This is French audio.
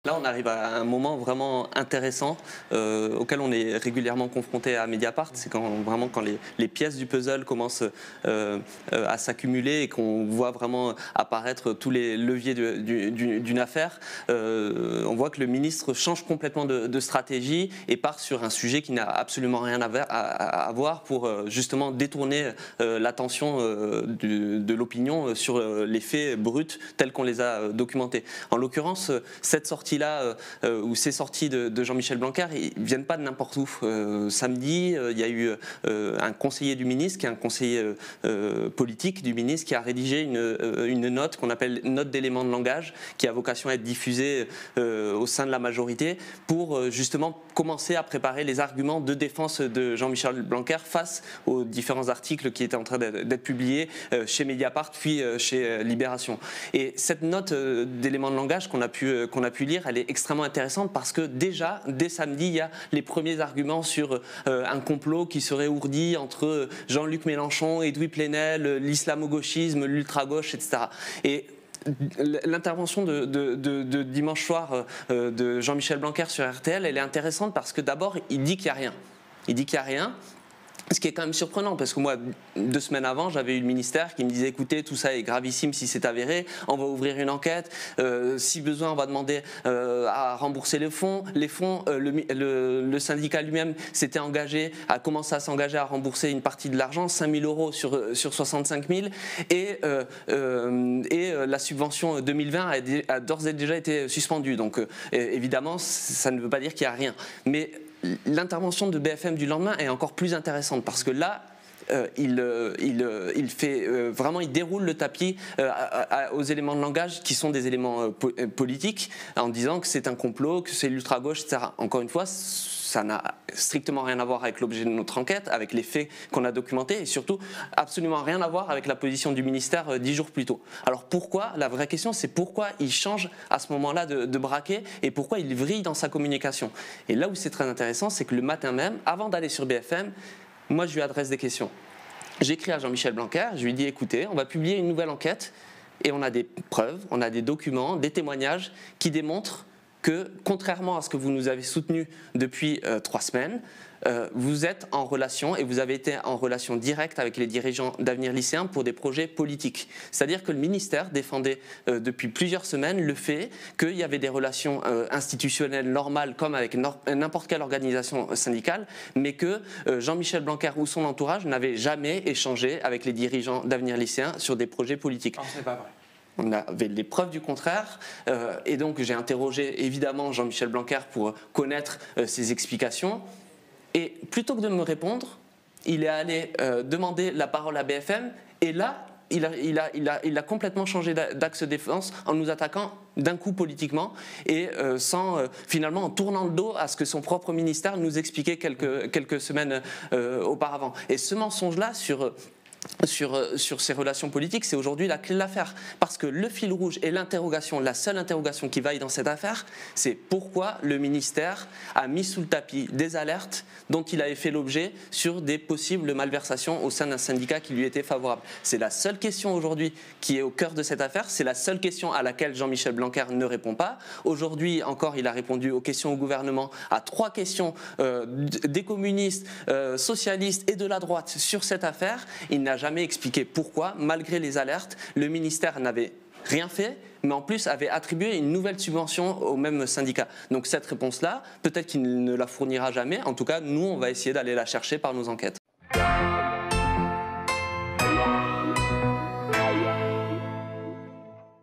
Là, on arrive à un moment vraiment intéressant auquel on est régulièrement confronté à Mediapart. C'est quand les pièces du puzzle commencent à s'accumuler et qu'on voit vraiment apparaître tous les leviers d'une affaire. On voit que le ministre change complètement de stratégie et part sur un sujet qui n'a absolument rien à voir pour justement détourner l'attention de l'opinion sur les faits bruts tels qu'on les a documentés. En l'occurrence, cette sortie là ou ces sorties de Jean-Michel Blanquer, ils ne viennent pas de n'importe où. Samedi, il y a eu un conseiller du ministre, qui est un conseiller politique du ministre, qui a rédigé une note qu'on appelle note d'éléments de langage, qui a vocation à être diffusée au sein de la majorité pour justement commencer à préparer les arguments de défense de Jean-Michel Blanquer face aux différents articles qui étaient en train d'être publiés chez Mediapart puis chez Libération. Et cette note d'éléments de langage qu'on a pu lire, elle est extrêmement intéressante parce que déjà, dès samedi, il y a les premiers arguments sur un complot qui serait ourdi entre Jean-Luc Mélenchon, Edoui Plenel, l'islamo-gauchisme, l'ultra-gauche, etc. Et l'intervention de dimanche soir de Jean-Michel Blanquer sur RTL, elle est intéressante parce que d'abord, il dit qu'il n'y a rien. Il dit qu'il n'y a rien. Ce qui est quand même surprenant, parce que moi, 2 semaines avant, j'avais eu le ministère qui me disait « Écoutez, tout ça est gravissime si c'est avéré, on va ouvrir une enquête, si besoin, on va demander à rembourser les fonds. » Le syndicat lui-même s'était engagé, a commencé à s'engager à rembourser une partie de l'argent, 5 000 euros sur 65 000, et la subvention 2020 a d'ores et déjà été suspendue. Donc évidemment, ça ne veut pas dire qu'il n'y a rien. Mais l'intervention de BFM du lendemain est encore plus intéressante parce que là, il déroule le tapis aux éléments de langage qui sont des éléments politiques en disant que c'est un complot, que c'est l'ultra-gauche, etc. Encore une fois, ça n'a strictement rien à voir avec l'objet de notre enquête, avec les faits qu'on a documentés et surtout absolument rien à voir avec la position du ministère 10 jours plus tôt. Alors pourquoi? La vraie question, c'est pourquoi il change à ce moment-là de braquet et pourquoi il vrille dans sa communication. Et là où c'est très intéressant, c'est que le matin même, avant d'aller sur BFM, moi je lui adresse des questions. J'écris à Jean-Michel Blanquer, je lui dis écoutez, on va publier une nouvelle enquête et on a des preuves, on a des documents, des témoignages qui démontrent que, contrairement à ce que vous nous avez soutenu depuis 3 semaines, vous êtes en relation et vous avez été en relation directe avec les dirigeants d'Avenir Lycéen pour des projets politiques. C'est-à-dire que le ministère défendait depuis plusieurs semaines le fait qu'il y avait des relations institutionnelles normales comme avec n'importe quelle organisation syndicale, mais que Jean-Michel Blanquer ou son entourage n'avaient jamais échangé avec les dirigeants d'Avenir Lycéen sur des projets politiques. Non, c'est pas vrai. On avait les preuves du contraire et donc j'ai interrogé évidemment Jean-Michel Blanquer pour connaître ses explications et plutôt que de me répondre, il est allé demander la parole à BFM et là il a complètement changé d'axe de défense en nous attaquant d'un coup politiquement et finalement en tournant le dos à ce que son propre ministère nous expliquait quelques semaines auparavant. Et ce mensonge-là sur ces relations politiques, c'est aujourd'hui la clé de l'affaire. Parce que le fil rouge et l'interrogation, la seule interrogation qui vaille dans cette affaire, c'est pourquoi le ministère a mis sous le tapis des alertes dont il avait fait l'objet sur des possibles malversations au sein d'un syndicat qui lui était favorable. C'est la seule question aujourd'hui qui est au cœur de cette affaire, c'est la seule question à laquelle Jean-Michel Blanquer ne répond pas. Aujourd'hui encore, il a répondu aux questions au gouvernement, à 3 questions des communistes, socialistes et de la droite sur cette affaire. Il n'a jamais expliqué pourquoi, malgré les alertes, le ministère n'avait rien fait, mais en plus avait attribué une nouvelle subvention au même syndicat. Donc cette réponse-là, peut-être qu'il ne la fournira jamais. En tout cas, nous, on va essayer d'aller la chercher par nos enquêtes.